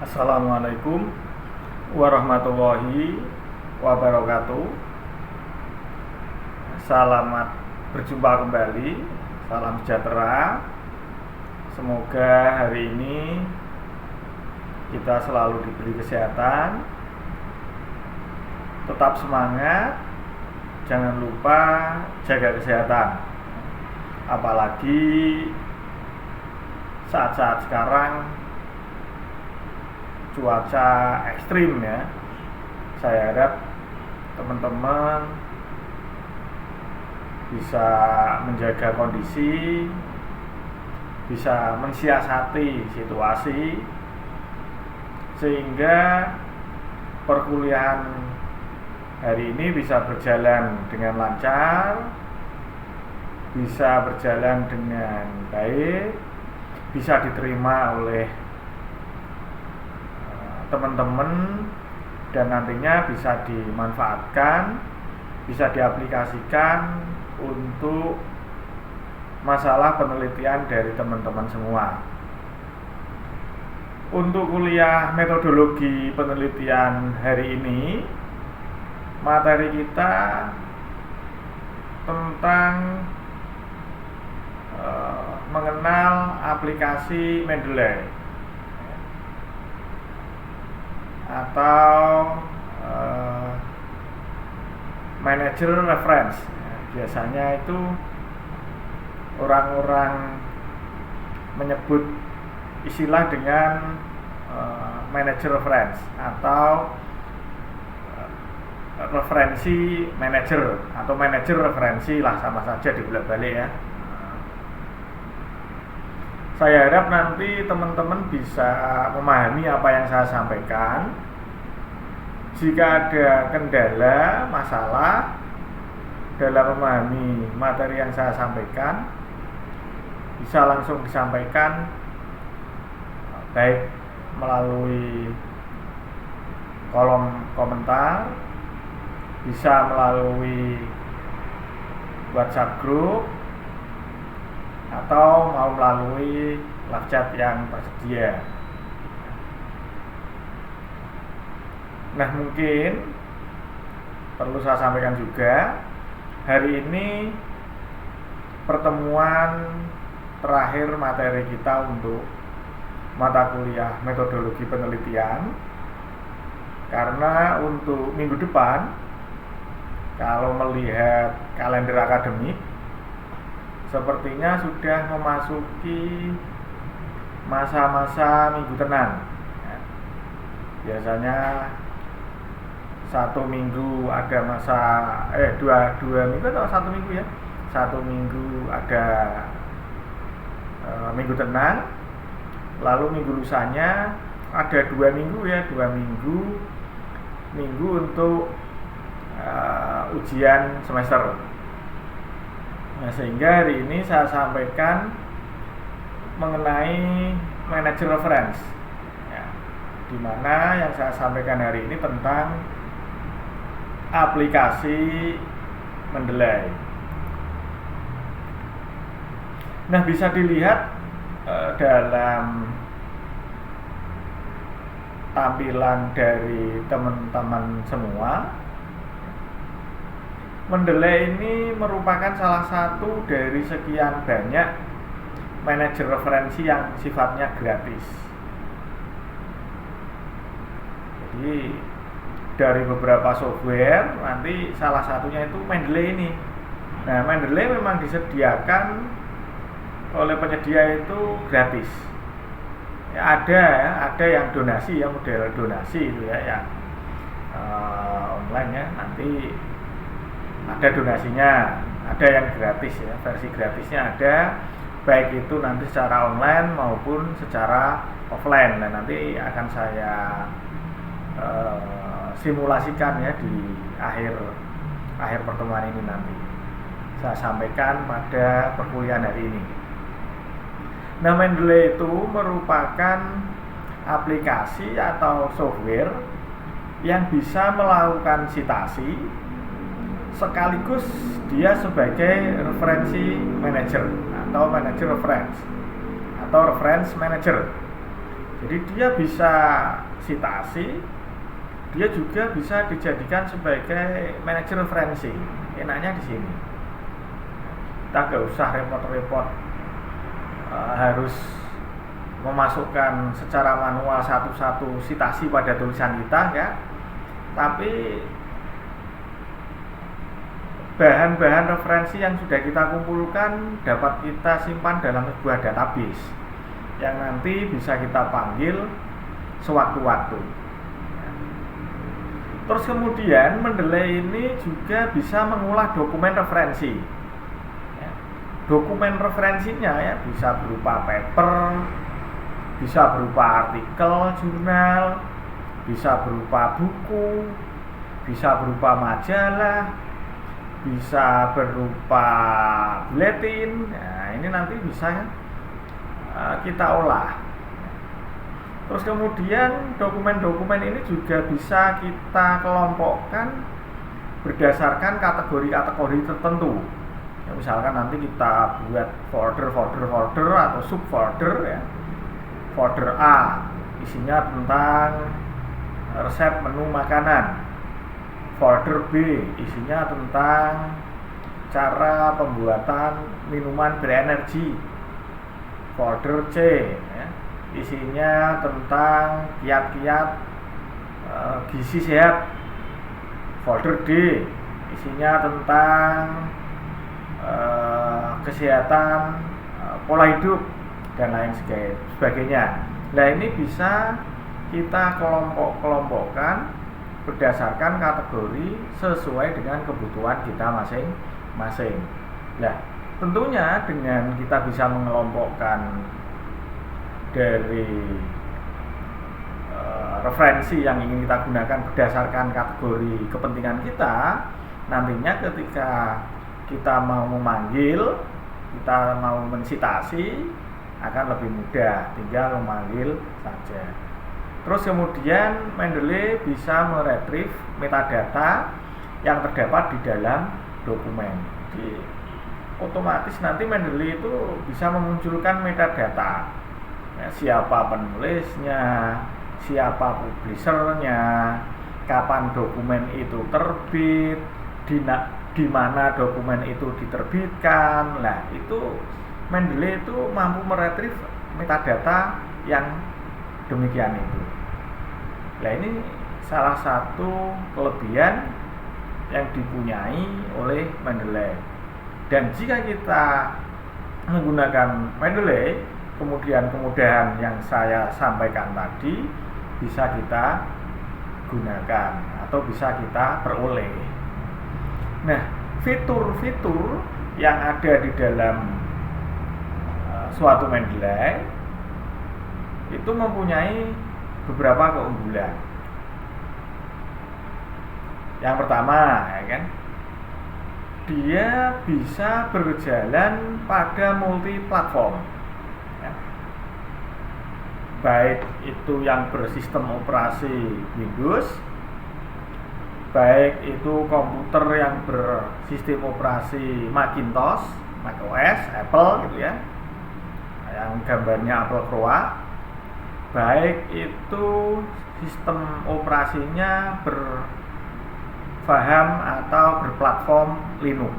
Assalamualaikum warahmatullahi wabarakatuh. Selamat berjumpa kembali. Salam sejahtera. Semoga hari ini kita selalu diberi kesehatan. Tetap semangat. Jangan lupa jaga kesehatan. Apalagi saat-saat sekarang cuaca ekstrim ya. Saya harap teman-teman bisa menjaga kondisi, bisa mensiasati situasi sehingga perkuliahan hari ini bisa berjalan dengan lancar, bisa berjalan dengan baik, bisa diterima oleh teman-teman dan nantinya bisa dimanfaatkan, bisa diaplikasikan untuk masalah penelitian dari teman-teman semua. Untuk kuliah metodologi penelitian hari ini, materi kita tentang mengenal aplikasi Mendeley atau manager reference. Biasanya itu orang-orang menyebut istilah dengan manager reference atau referensi manager atau manager referensi lah, sama saja dibolak-balik ya. Saya harap nanti teman-teman bisa memahami apa yang saya sampaikan. Jika ada kendala, masalah dalam memahami materi yang saya sampaikan, bisa langsung disampaikan baik melalui kolom komentar, bisa melalui WhatsApp group, atau mau melalui live chat yang tersedia. Nah, mungkin perlu saya sampaikan juga, hari ini pertemuan terakhir materi kita untuk mata kuliah metodologi penelitian. Karena untuk minggu depan, kalau melihat kalender akademik, sepertinya sudah memasuki masa-masa minggu tenang. Biasanya satu minggu ada masa dua minggu atau satu minggu ya. Satu minggu ada minggu tenang, lalu minggu lusanya ada 2 minggu ya, 2 minggu untuk ujian semester. Nah, sehingga hari ini saya sampaikan mengenai manager reference ya, dimana yang saya sampaikan hari ini tentang aplikasi Mendeley. Nah, bisa dilihat dalam tampilan dari teman-teman semua, Mendeley ini merupakan salah satu dari sekian banyak manajer referensi yang sifatnya gratis. Jadi dari beberapa software, nanti salah satunya itu Mendeley ini. Nah, Mendeley memang disediakan oleh penyedia itu gratis. Ya, ada yang donasi, yang model donasi itu ya, yang online ya. Nanti ada donasinya, ada yang gratis ya, versi gratisnya ada, baik itu nanti secara online maupun secara offline. Dan nanti akan saya simulasikan ya di akhir pertemuan ini, nanti saya sampaikan pada perkuliahan hari ini. Nah, Mendeley itu merupakan aplikasi atau software yang bisa melakukan citasi sekaligus dia sebagai referensi manager atau manager reference atau reference manager. Jadi dia bisa citasi, dia juga bisa dijadikan sebagai manajer referensi. Enaknya di sini. Kita nggak usah repot-repot harus memasukkan secara manual satu-satu citasi pada tulisan kita, ya. Tapi bahan-bahan referensi yang sudah kita kumpulkan dapat kita simpan dalam sebuah database yang nanti bisa kita panggil sewaktu-waktu. Terus kemudian Mendeley ini juga bisa mengolah dokumen referensi. Dokumen referensinya ya bisa berupa paper, bisa berupa artikel jurnal, bisa berupa buku, bisa berupa majalah, bisa berupa buletin. Nah, ini nanti bisa kita olah. Terus kemudian dokumen-dokumen ini juga bisa kita kelompokkan berdasarkan kategori-kategori tertentu. Ya, misalkan nanti kita buat folder atau subfolder, ya. Folder A isinya tentang resep menu makanan. Folder B isinya tentang cara pembuatan minuman berenergi. Folder C ya, isinya tentang kiat-kiat gizi sehat. Folder D isinya tentang kesehatan pola hidup dan lain sebagainya. Nah, ini bisa kita kelompokkan berdasarkan kategori sesuai dengan kebutuhan kita masing-masing. Nah, tentunya dengan kita bisa mengelompokkan dari referensi yang ingin kita gunakan berdasarkan kategori kepentingan kita, nantinya ketika kita mau memanggil, kita mau mensitasi, akan lebih mudah, tinggal memanggil saja. Terus kemudian Mendeley bisa meretrieve metadata yang terdapat di dalam dokumen. Jadi otomatis nanti Mendeley itu bisa memunculkan metadata, ya, siapa penulisnya, siapa publishernya, kapan dokumen itu terbit, di mana dokumen itu diterbitkan. Nah, itu Mendeley itu mampu meretrieve metadata yang demikian itu. Nah, ini salah satu kelebihan yang dipunyai oleh Mendeley. Dan jika kita menggunakan Mendeley, kemudian kemudahan yang saya sampaikan tadi bisa kita gunakan atau bisa kita peroleh. Nah, fitur-fitur yang ada di dalam suatu Mendeley itu mempunyai beberapa keunggulan. Yang pertama, ya kan, dia bisa berjalan pada multi platform, ya. Baik itu yang bersistem operasi Windows, baik itu komputer yang bersistem operasi Macintosh, macOS, Apple gitu ya, yang gambarnya Apple Croa, baik itu sistem operasinya berfaham atau berplatform Linux.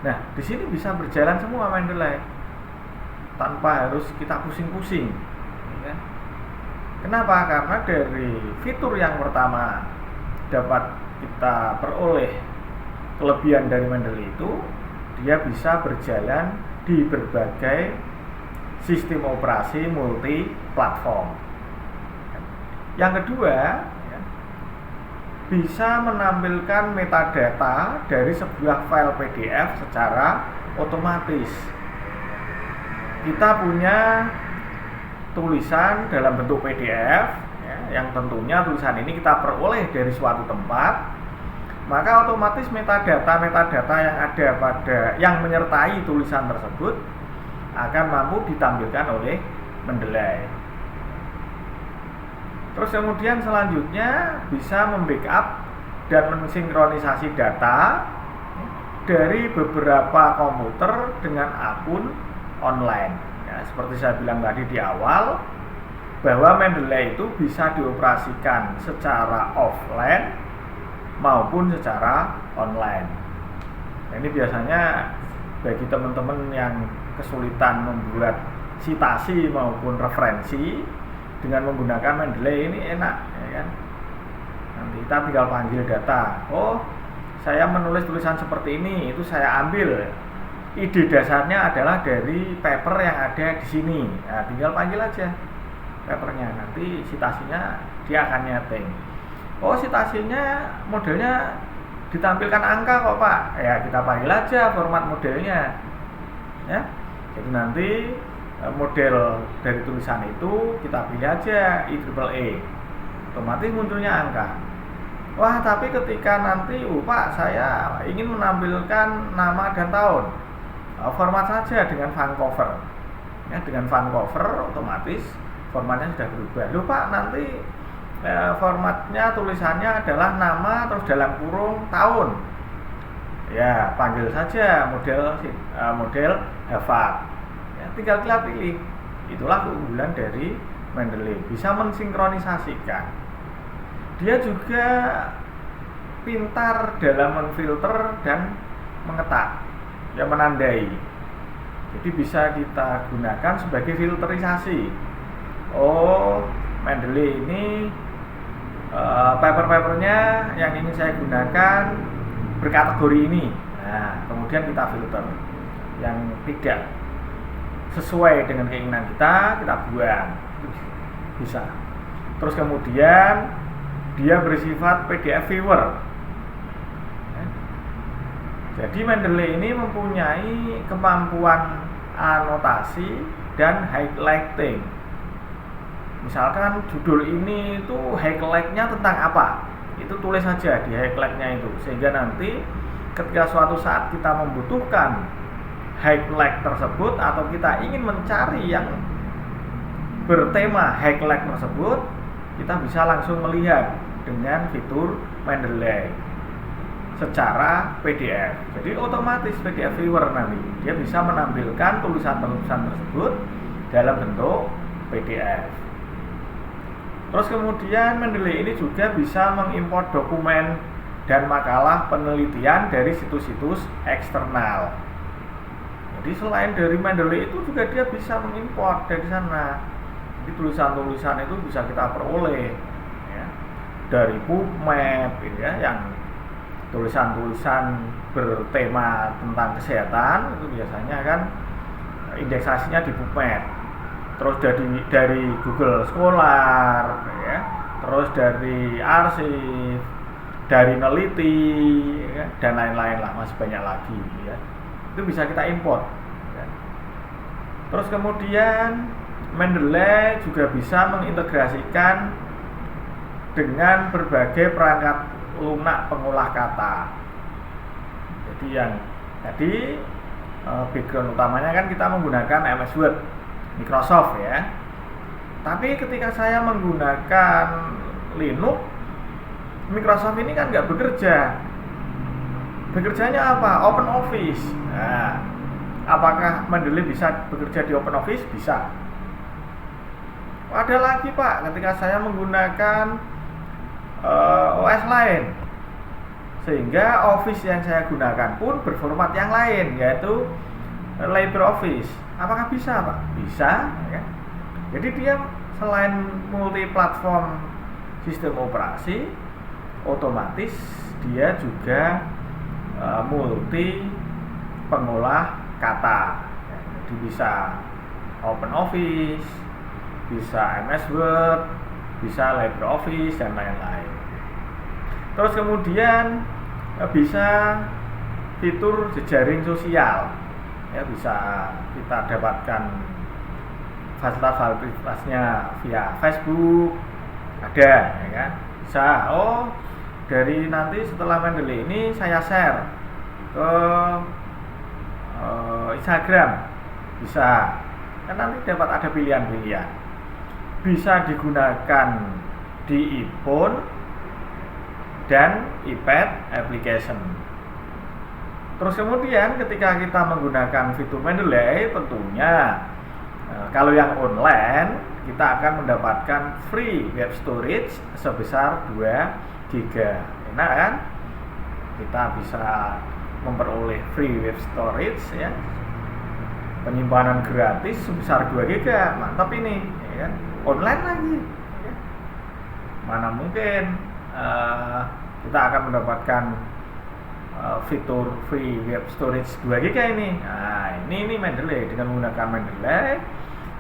Nah, di sini bisa berjalan semua Mendeley tanpa harus kita pusing-pusing. Ya. Kenapa? Karena dari fitur yang pertama dapat kita peroleh kelebihan dari Mendeley itu, dia bisa berjalan di berbagai sistem operasi multi platform. Yang kedua, ya, bisa menampilkan metadata dari sebuah file PDF secara otomatis. Kita punya tulisan dalam bentuk PDF, ya, yang tentunya tulisan ini kita peroleh dari suatu tempat, maka otomatis metadata yang ada yang menyertai tulisan tersebut akan mampu ditampilkan oleh Mendeley. Terus kemudian selanjutnya bisa membackup dan mensinkronisasi data dari beberapa komputer dengan akun online. Ya, seperti saya bilang tadi di awal, bahwa Mendeley itu bisa dioperasikan secara offline maupun secara online. Nah, ini biasanya bagi teman-teman yang kesulitan membuat citasi maupun referensi dengan menggunakan Mendeley ini enak, ya kan? Nanti kita tinggal panggil data. Oh, saya menulis tulisan seperti ini, itu saya ambil ide dasarnya adalah dari paper yang ada di sini. Nah, tinggal panggil aja papernya, nanti citasinya dia akan nyeting. Oh, citasinya modelnya ditampilkan angka kok Pak, ya kita panggil aja format modelnya, ya. Jadi nanti model dari tulisan itu kita pilih aja IEEE, otomatis munculnya angka. Wah, tapi ketika nanti Pak saya ingin menampilkan nama dan tahun, format saja dengan Vancouver, ya, dengan Vancouver otomatis formatnya sudah berubah. Loh Pak, nanti formatnya tulisannya adalah nama terus dalam kurung tahun, ya panggil saja model Harvard, ya, tinggal kita pilih. Itulah keunggulan dari Mendeley, bisa mensinkronisasikan. Dia juga pintar dalam menfilter dan mengetak, ya, menandai. Jadi bisa kita gunakan sebagai filterisasi. Oh, Mendeley ini paper-papernya yang ingin saya gunakan berkategori ini. Nah, kemudian kita filter yang tidak sesuai dengan keinginan kita buang, bisa. Terus kemudian dia bersifat PDF viewer. Jadi Mendeley ini mempunyai kemampuan anotasi dan highlighting. Misalkan judul ini itu highlight-nya tentang apa, itu tulis saja di highlight-nya itu, sehingga nanti ketika suatu saat kita membutuhkan highlight tersebut atau kita ingin mencari yang bertema highlight tersebut, kita bisa langsung melihat dengan fitur Mendeley secara PDF. Jadi otomatis PDF viewer nanti dia bisa menampilkan tulisan-tulisan tersebut dalam bentuk PDF. Terus kemudian Mendeley ini juga bisa mengimport dokumen dan makalah penelitian dari situs-situs eksternal. Jadi selain dari Mendeley itu juga dia bisa mengimport dari sana. Jadi tulisan-tulisan itu bisa kita peroleh, ya, dari PubMed, ya, yang tulisan-tulisan bertema tentang kesehatan itu biasanya kan indeksasinya di PubMed. Terus dari Google Scholar, ya, terus dari arsip, dari Neliti, ya, dan lain-lain lah, masih banyak lagi, ya. Itu bisa kita import, ya. Terus kemudian Mendeley juga bisa mengintegrasikan dengan berbagai perangkat lunak pengolah kata. Jadi yang tadi background utamanya kan kita menggunakan MS Word Microsoft, ya. Tapi ketika saya menggunakan Linux, Microsoft ini kan nggak bekerja. Bekerjanya apa? Open Office. Nah, apakah Mendeley bisa bekerja di Open Office? Bisa. Ada lagi Pak, ketika saya menggunakan OS lain, sehingga Office yang saya gunakan pun berformat yang lain, yaitu LibreOffice. Apakah bisa Pak? Bisa, ya. Jadi dia selain multi platform sistem operasi, otomatis dia juga multi pengolah kata. Jadi bisa Open Office, bisa MS Word, bisa LibreOffice dan lain-lain. Terus kemudian bisa fitur jejaring sosial, ya, bisa kita dapatkan fasilitas-fasilitasnya via Facebook, ada, ya kan? Bisa. Oh, dari nanti setelah Mendeley ini saya share ke Instagram, bisa. Kan nanti dapat ada pilihan-pilihan. Bisa digunakan di iPhone dan iPad application. Terus kemudian ketika kita menggunakan fitur Mendeley, tentunya kalau yang online kita akan mendapatkan free web storage sebesar 2 GB. Enak kan? Kita bisa memperoleh free web storage ya, penyimpanan gratis sebesar 2 GB. Mantap ini ya kan? Online lagi ya. Mana mungkin kita akan mendapatkan fitur free web storage 2 GB ini. Nah, ini Mendeley. Dengan menggunakan Mendeley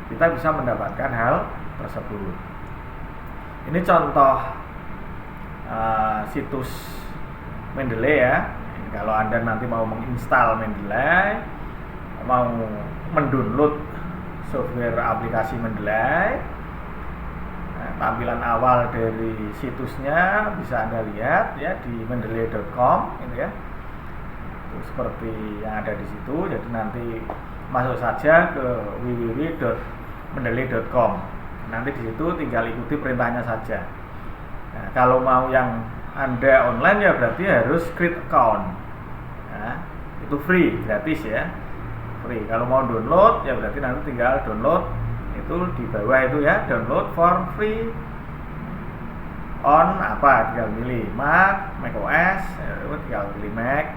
kita bisa mendapatkan hal tersebut. Ini contoh situs Mendeley ya. Kalau Anda nanti mau menginstal Mendeley, mau mendownload software aplikasi Mendeley, tampilan awal dari situsnya bisa Anda lihat ya di mendeley.com ini ya. Itu seperti yang ada di situ. Jadi nanti masuk saja ke www.mendeley.com. Nanti di situ tinggal ikuti perintahnya saja. Nah, kalau mau yang Anda online ya berarti harus create account. Nah, itu free, gratis ya. Free. Kalau mau download ya berarti nanti tinggal download, itu di bawah itu ya, download for free on apa, tinggal pilih Mac, OS, tinggal pilih Mac,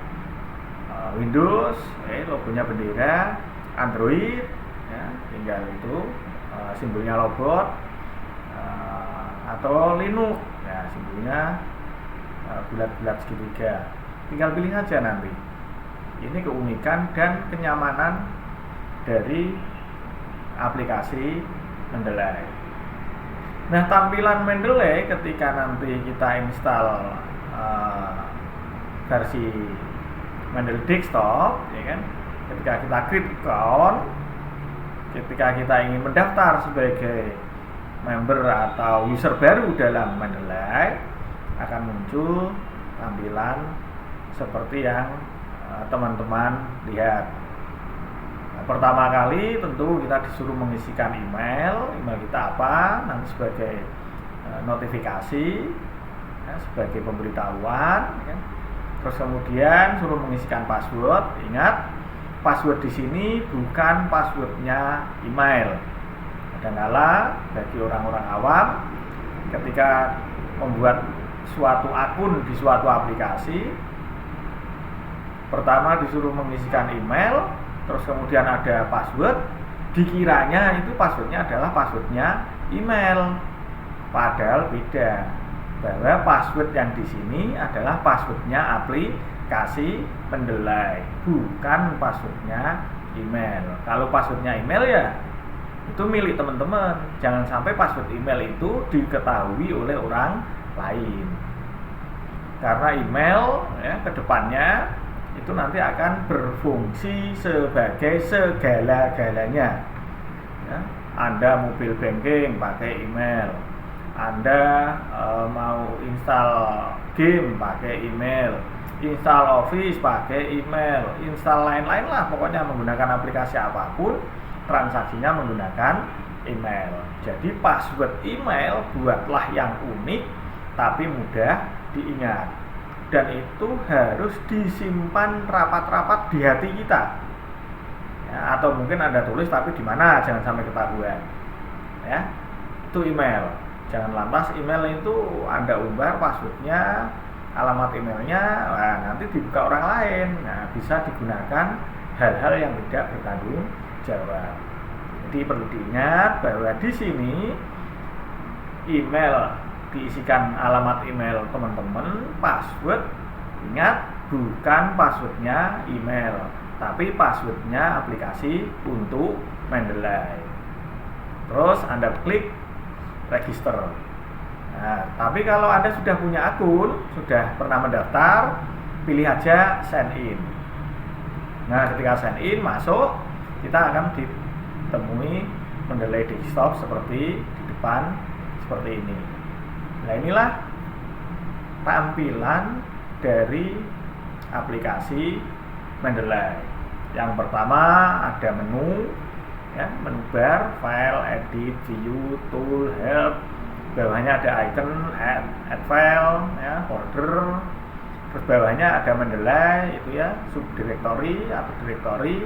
Windows, logonya bendera, Android ya, tinggal itu simbolnya robot, atau Linux ya, simbolnya bulat-bulat segitiga. Tinggal pilih saja nanti. Ini keunikan dan kenyamanan dari aplikasi Mendeley. Nah, tampilan Mendeley ketika nanti kita install versi Mendeley desktop, ya kan? Ketika kita create account, ketika kita ingin mendaftar sebagai member atau user baru dalam Mendeley, akan muncul tampilan seperti yang teman-teman lihat. Nah, pertama kali tentu kita disuruh mengisikan email kita apa, nanti sebagai notifikasi, ya, sebagai pemberitahuan, ya. Terus kemudian suruh mengisikan password. Ingat, password di sini bukan passwordnya email. Kadang-kala bagi orang-orang awam, ketika membuat suatu akun di suatu aplikasi, pertama disuruh mengisikan email, terus kemudian ada password, dikiranya itu passwordnya adalah passwordnya email, padahal beda. Bahwa password yang di sini adalah passwordnya aplikasi Mendeley, bukan passwordnya email. Kalau passwordnya email ya itu milik teman-teman. Jangan sampai password email itu diketahui oleh orang lain. Karena email ya kedepannya itu nanti akan berfungsi sebagai segala-galanya ya. Anda mobil banking pakai email, Anda mau install game pakai email, install Office pakai email, install lain-lain lah, pokoknya menggunakan aplikasi apapun, transaksinya menggunakan email. Jadi password email buatlah yang unik tapi mudah diingat, dan itu harus disimpan rapat-rapat di hati kita ya, atau mungkin Anda tulis tapi di mana jangan sampai ketahuan ya. Itu email. Jangan lantas email itu Anda umbar passwordnya, alamat emailnya, nah, nanti dibuka orang lain. Nah, bisa digunakan hal-hal yang tidak bertanggung jawab. Jadi perlu diingat bahwa di sini email diisikan alamat email teman-teman, password ingat bukan passwordnya email, tapi passwordnya aplikasi untuk Mendeley. Terus Anda klik register. Nah, tapi kalau Anda sudah punya akun, sudah pernah mendaftar, pilih aja sign in. Nah, ketika sign in masuk, kita akan ditemui Mendeley desktop seperti di depan seperti ini. Nah, inilah tampilan dari aplikasi Mendeley. Yang pertama ada menu ya, menu bar, file, edit, view, tool, help. Bawahnya ada icon, add file, ya, folder. Terus bawahnya ada Mendeley itu ya, subdirectory atau directory.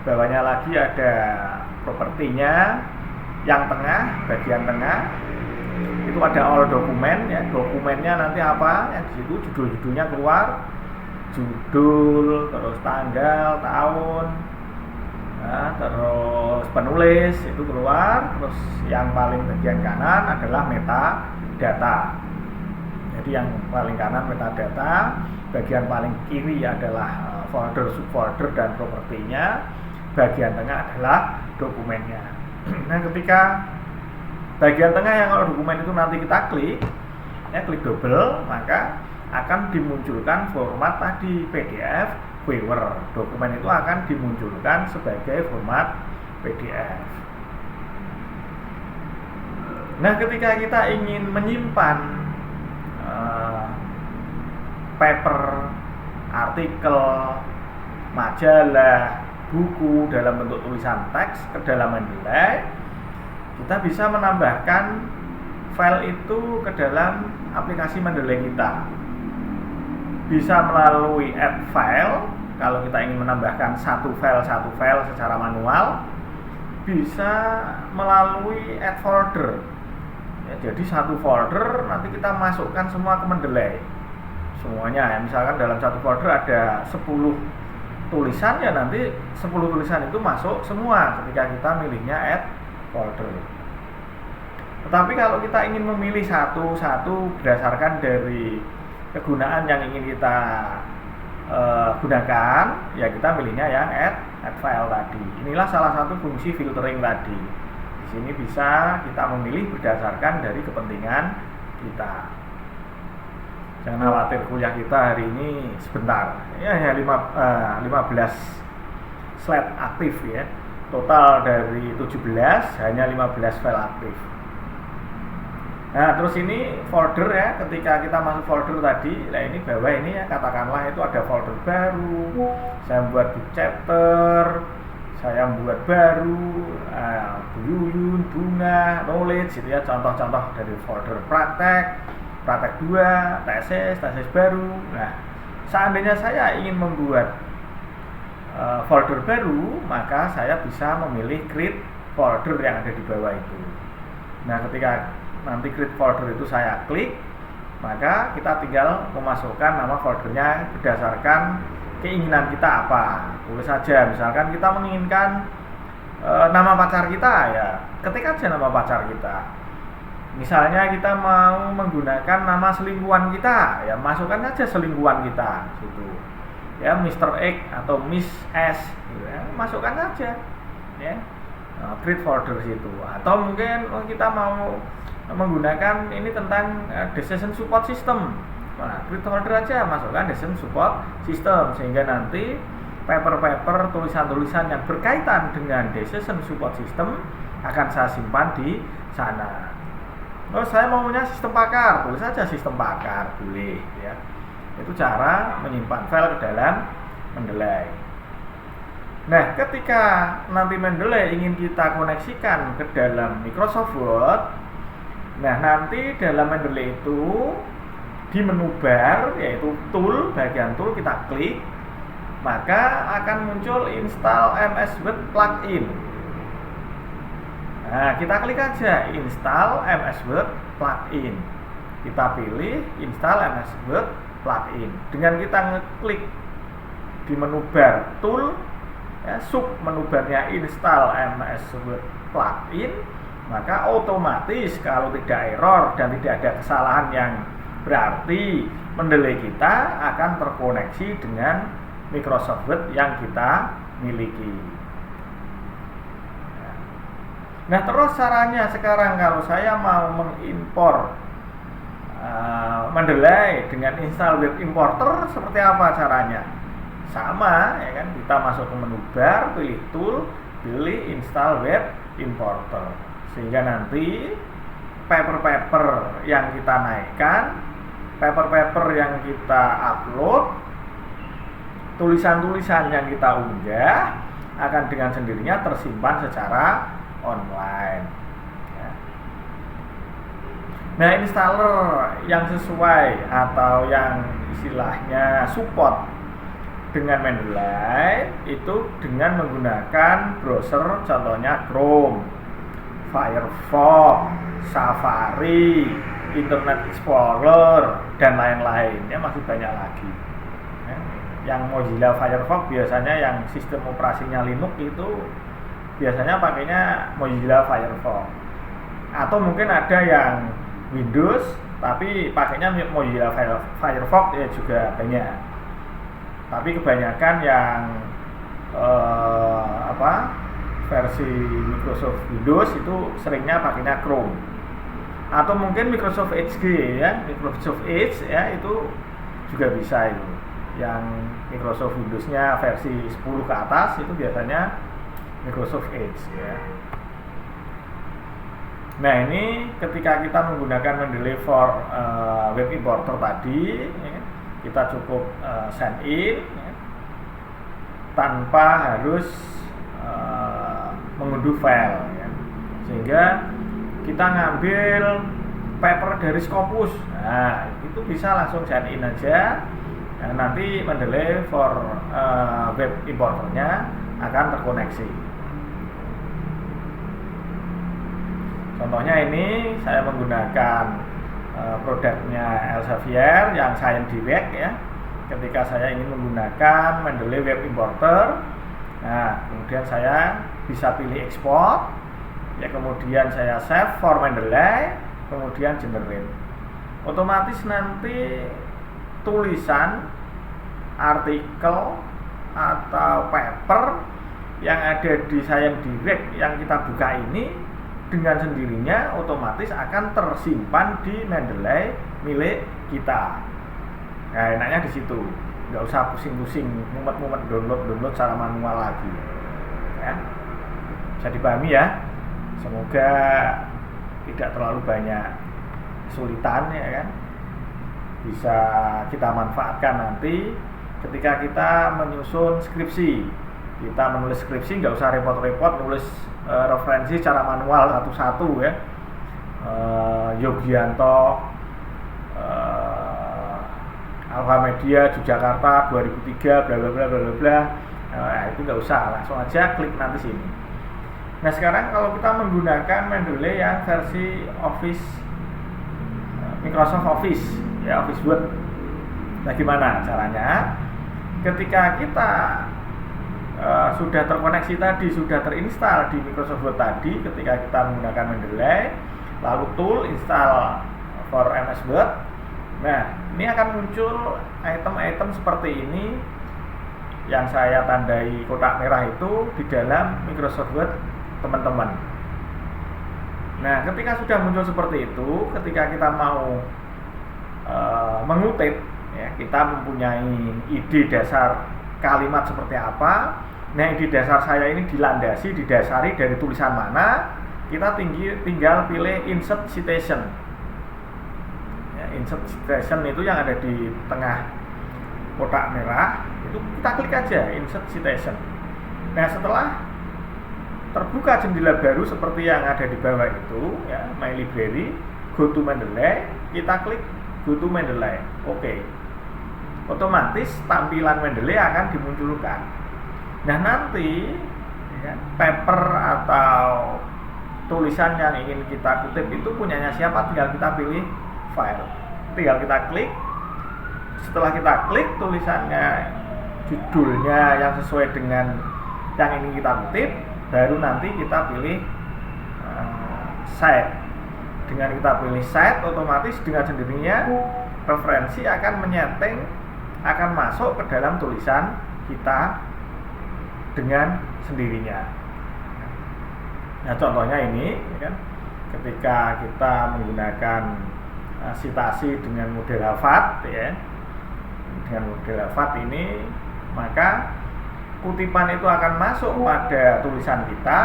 Bawahnya lagi ada propertinya, yang tengah, bagian tengah itu ada all dokumen ya. Dokumennya nanti apa? Ya di situ judul-judulnya keluar, judul, terus tanggal, tahun, nah, terus penulis itu keluar. Terus yang paling bagian kanan adalah metadata. Jadi yang paling kanan metadata, bagian paling kiri adalah folder, subfolder dan propertinya, bagian tengah adalah dokumennya. Nah, ketika bagian tengah yang kalau dokumen itu nanti kita klik, ya klik double, maka akan dimunculkan format tadi PDF viewer. Dokumen itu akan dimunculkan sebagai format PDF. Nah, ketika kita ingin menyimpan paper, artikel, majalah, buku dalam bentuk tulisan teks ke dalam Mendeley, kita bisa menambahkan file itu ke dalam aplikasi Mendeley kita. Bisa melalui add file, kalau kita ingin menambahkan satu file secara manual. Bisa melalui add folder ya, jadi satu folder nanti kita masukkan semua ke Mendeley semuanya ya. Misalkan dalam satu folder ada 10 tulisan, ya nanti 10 tulisan itu masuk semua ketika kita milihnya add folder. Tetapi kalau kita ingin memilih satu-satu berdasarkan dari kegunaan yang ingin kita gunakan, ya kita milihnya yang add file tadi. Inilah salah satu fungsi filtering tadi. Di sini bisa kita memilih berdasarkan dari kepentingan kita. Jangan khawatir, kuliah kita hari ini sebentar, ya hanya 15 slide aktif ya. Total dari 17 hanya 15 file aktif. Nah, terus ini folder ya, ketika kita masuk folder tadi, nah ini bawah ini ya, katakanlah itu ada folder baru, saya buat book chapter, saya buat baru, buyun, bunga, knowledge gitu ya, contoh-contoh dari folder praktek 2, tesis baru. Nah, seandainya saya ingin membuat folder baru, maka saya bisa memilih create folder yang ada di bawah itu. Nah, ketika nanti create folder itu saya klik, maka kita tinggal memasukkan nama foldernya berdasarkan keinginan kita apa. Tulis saja, misalkan kita menginginkan nama pacar kita, ya ketik aja nama pacar kita. Misalnya kita mau menggunakan nama selingkuhan kita, ya masukkan saja selingkuhan kita gitu. Ya Mr. X atau Miss S gitu ya, masukkan saja ya. Create folder situ. Atau mungkin kita mau menggunakan ini tentang decision support system. Nah, create folder aja, masukkan decision support system, sehingga nanti paper-paper, tulisan-tulisan yang berkaitan dengan decision support system akan saya simpan di sana. Terus saya maunya sistem pakar, tulis saja sistem pakar, boleh ya. Itu cara menyimpan file ke dalam Mendeley. Nah, ketika nanti Mendeley ingin kita koneksikan ke dalam Microsoft Word, nah nanti dalam Mendeley itu di menu bar, yaitu tool, bagian tool kita klik, maka akan muncul install MS Word plugin. Nah, kita klik aja install MS Word plugin. Kita pilih install MS Word plugin. Dengan kita ngeklik di menu bar tool, ya, sub menu barnya install MS Word plugin, maka otomatis kalau tidak error dan tidak ada kesalahan yang berarti Mendeley kita akan terkoneksi dengan Microsoft Word yang kita miliki. Nah, terus caranya sekarang kalau saya mau mengimpor Mendeley dengan install web importer, seperti apa caranya? Sama ya kan, kita masuk ke menu bar, pilih tool, pilih install web importer, sehingga nanti paper-paper yang kita naikkan, paper-paper yang kita upload, tulisan-tulisan yang kita unggah akan dengan sendirinya tersimpan secara online ya. Nah, installer yang sesuai atau yang istilahnya support dengan Mendeley itu dengan menggunakan browser, contohnya Chrome, Firefox, Safari, Internet Explorer, dan lain-lain. Ya, masih banyak lagi. Ya. Yang Mozilla Firefox biasanya yang sistem operasinya Linux itu biasanya pakainya Mozilla Firefox. Atau mungkin ada yang Windows tapi pakainya Mozilla Firefox ya juga banyak. Tapi kebanyakan yang versi Microsoft Windows itu seringnya pakainya Chrome. Atau mungkin Microsoft Edge ya, Microsoft Edge ya itu juga bisa itu. Yang Microsoft Windows-nya versi 10 ke atas itu biasanya Microsoft Edge ya. Nah, ini ketika kita menggunakan Mendeley for web importer tadi ya, kita cukup sign in ya, tanpa harus mengunduh file ya. Sehingga kita ngambil paper dari Scopus. Nah, itu bisa langsung sign in aja. Nah, nanti Mendeley for web importernya akan terkoneksi. Contohnya ini saya menggunakan produknya Elsevier yang Science Direct ya. Ketika saya ingin menggunakan Mendeley web importer, nah kemudian saya bisa pilih export, ya kemudian saya save for Mendeley, kemudian generate. Otomatis nanti tulisan, artikel atau paper yang ada di Science Direct yang kita buka ini dengan sendirinya otomatis akan tersimpan di Mendeley milik kita. Nah, enaknya di situ, nggak usah pusing-pusing mumet-mumet download secara manual lagi. Ya. Bisa dipahami ya. Semoga tidak terlalu banyak kesulitan ya kan. Bisa kita manfaatkan nanti ketika kita menyusun skripsi. Kita menulis skripsi nggak usah repot-repot nulis referensi secara manual satu-satu ya. Yogianto, Alfa Media, Yogyakarta 2003 bla bla bla bla bla. Nah, itu nggak usah, langsung aja klik nanti sini. Nah, sekarang kalau kita menggunakan Mendeley yang versi Office Microsoft Office ya, Office Word. Nah, gimana caranya? Ketika kita sudah terkoneksi tadi, sudah terinstall di Microsoft Word tadi, ketika kita menggunakan Mendeley, lalu tool install for MS Word. Nah, ini akan muncul item-item seperti ini yang saya tandai kotak merah itu di dalam Microsoft Word, teman-teman. Nah, ketika sudah muncul seperti itu, ketika kita mau mengutip, ya, kita mempunyai ide dasar kalimat seperti apa. Nah, ide dasar saya ini didasari dari tulisan mana, kita tinggal pilih insert citation. Ya, insert citation itu yang ada di tengah kotak merah, itu kita klik aja insert citation. Nah, setelah terbuka jendela baru seperti yang ada di bawah itu ya, My Library, go to Mendeley, kita klik go to Mendeley. Oke. Otomatis tampilan Mendeley akan dimunculkan. Nah, nanti ya, paper atau tulisan yang ingin kita kutip itu punyanya siapa, tinggal kita pilih file, tinggal kita klik. Setelah kita klik tulisannya, judulnya yang sesuai dengan yang ingin kita kutip, baru nanti kita pilih cite. Dengan kita pilih cite, otomatis dengan sendirinya referensi akan menyeting, akan masuk ke dalam tulisan kita dengan sendirinya. Nah, contohnya ini ya kan, ketika kita menggunakan citasi dengan model Harvard ya, dengan model Harvard ini, maka kutipan itu akan masuk pada tulisan kita,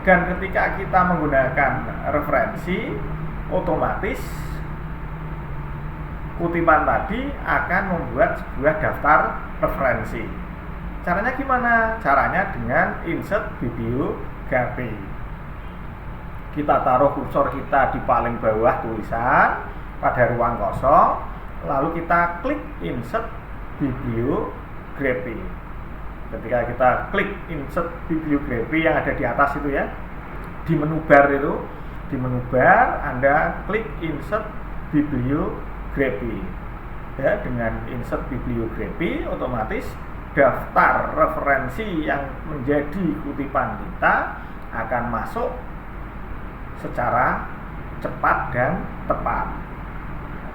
dan ketika kita menggunakan referensi, otomatis kutipan tadi akan membuat sebuah daftar referensi. Caranya gimana? Caranya dengan insert bibliografi. Kita taruh kursor kita di paling bawah tulisan pada ruang kosong, lalu kita klik insert bibliografi. Ketika kita klik insert bibliografi yang ada di atas itu ya, di menu bar itu, di menu bar Anda klik insert bibliography. Ya, dengan insert bibliography otomatis daftar referensi yang menjadi kutipan kita akan masuk secara cepat dan tepat,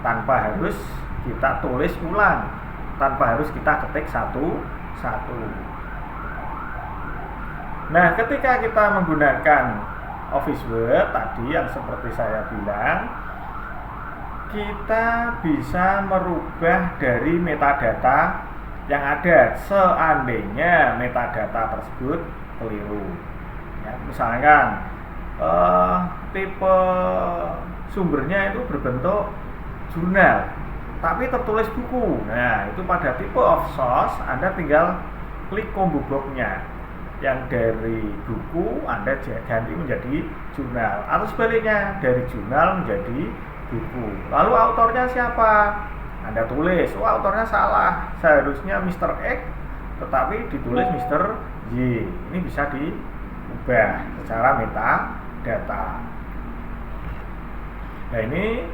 tanpa harus kita tulis ulang, tanpa harus kita ketik satu-satu. Nah, ketika kita menggunakan Office Word tadi yang seperti saya bilang, kita bisa merubah dari metadata yang ada seandainya metadata tersebut keliru. Ya, misalkan tipe sumbernya itu berbentuk jurnal tapi tertulis buku. Nah, itu pada tipe of source Anda tinggal klik combo box-nya, yang dari buku Anda ganti menjadi jurnal, atau sebaliknya dari jurnal menjadi buku. Lalu autornya siapa? Anda tulis, autornya salah, seharusnya Mr. X tetapi ditulis Mr. Y. Ini bisa diubah secara metadata. Nah, ini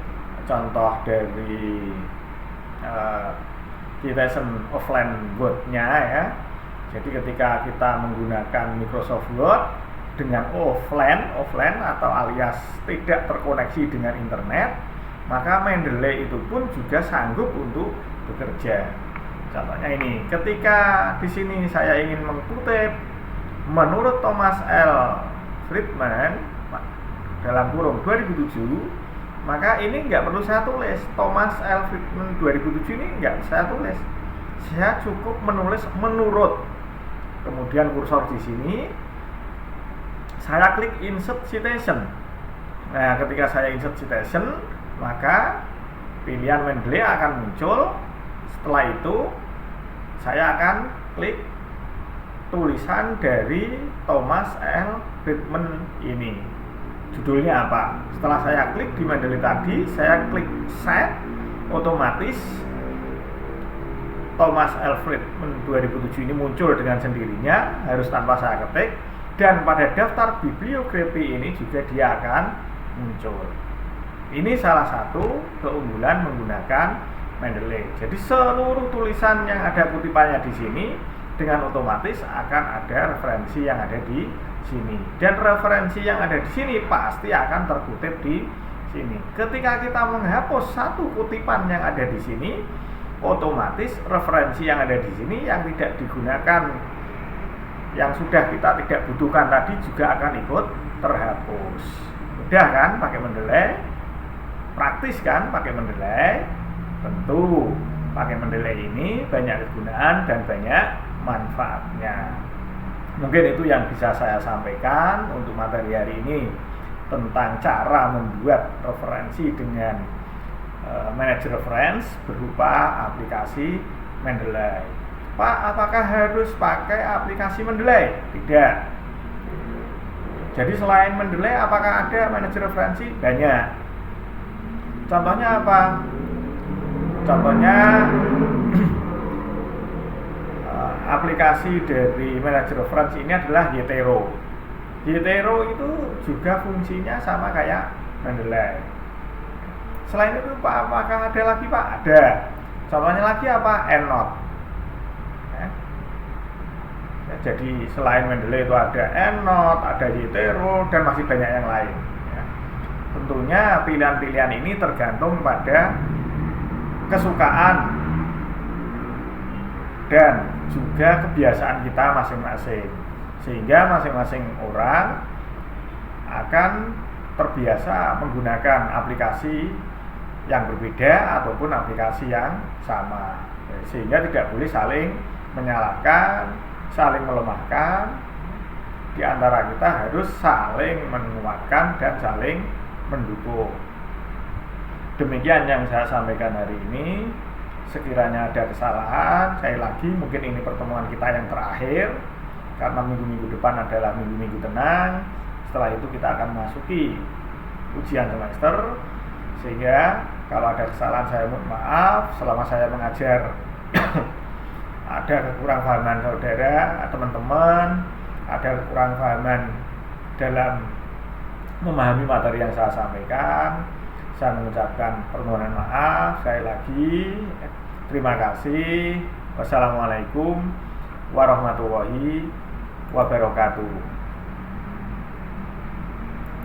contoh dari Citation offline Word-nya ya. Jadi ketika kita menggunakan Microsoft Word dengan offline atau alias tidak terkoneksi dengan internet, maka Mendeley itu pun juga sanggup untuk bekerja. Contohnya ini, ketika di sini saya ingin mengutip menurut Thomas L. Friedman dalam kurung 2007, maka ini nggak perlu saya tulis Thomas L. Friedman 2007 ini nggak saya tulis. Saya cukup menulis menurut. Kemudian kursor di sini saya klik insert citation. Nah, ketika saya insert citation, maka pilihan Mendeley akan muncul. Setelah itu saya akan klik tulisan dari Thomas L. Friedman ini. Judulnya apa? Setelah saya klik di Mendeley tadi, saya klik set, otomatis Thomas L. Friedman 2007 ini muncul dengan sendirinya, harus tanpa saya ketik. Dan pada daftar bibliografi ini juga dia akan muncul. Ini salah satu keunggulan menggunakan Mendeley. Jadi seluruh tulisan yang ada kutipannya di sini dengan otomatis akan ada referensi yang ada di sini. Dan referensi yang ada di sini pasti akan terkutip di sini. Ketika kita menghapus satu kutipan yang ada di sini, otomatis referensi yang ada di sini yang tidak digunakan, yang sudah kita tidak butuhkan tadi juga akan ikut terhapus. Mudah kan pakai Mendeley? Praktis kan pakai Mendeley? Tentu pakai Mendeley ini banyak kegunaan dan banyak manfaatnya. Mungkin itu yang bisa saya sampaikan untuk materi hari ini tentang cara membuat referensi dengan manage reference berupa aplikasi Mendeley. Pak, apakah harus pakai aplikasi Mendeley? Tidak. Jadi selain Mendeley, apakah ada manage referensi? Banyak. Contohnya apa? Contohnya aplikasi dari manage reference ini adalah Yetero. Yetero itu juga fungsinya sama kayak Mendeley. Selain itu Pak, apakah ada lagi Pak? Ada. Contohnya lagi apa? EndNote. Ya. Jadi selain Mendeley itu ada EndNote, ada Yetero, dan masih banyak yang lain. Ya. Tentunya pilihan-pilihan ini tergantung pada kesukaan dan juga kebiasaan kita masing-masing. Sehingga masing-masing orang akan terbiasa menggunakan aplikasi yang berbeda ataupun aplikasi yang sama, sehingga tidak boleh saling menyalahkan, saling melemahkan. Di antara kita harus saling menguatkan dan saling mendukung. Demikian yang saya sampaikan hari ini. Sekiranya ada kesalahan, sekali lagi mungkin ini pertemuan kita yang terakhir, karena minggu-minggu depan adalah minggu-minggu tenang. Setelah itu kita akan memasuki ujian semester, sehingga kalau ada kesalahan saya mohon maaf. Selama saya mengajar ada kekurangpahaman saudara, teman-teman, ada kekurangpahaman dalam memahami materi yang saya sampaikan. Saya mengucapkan permohonan maaf sekali lagi. Terima kasih. Wassalamualaikum warahmatullahi wabarakatuh.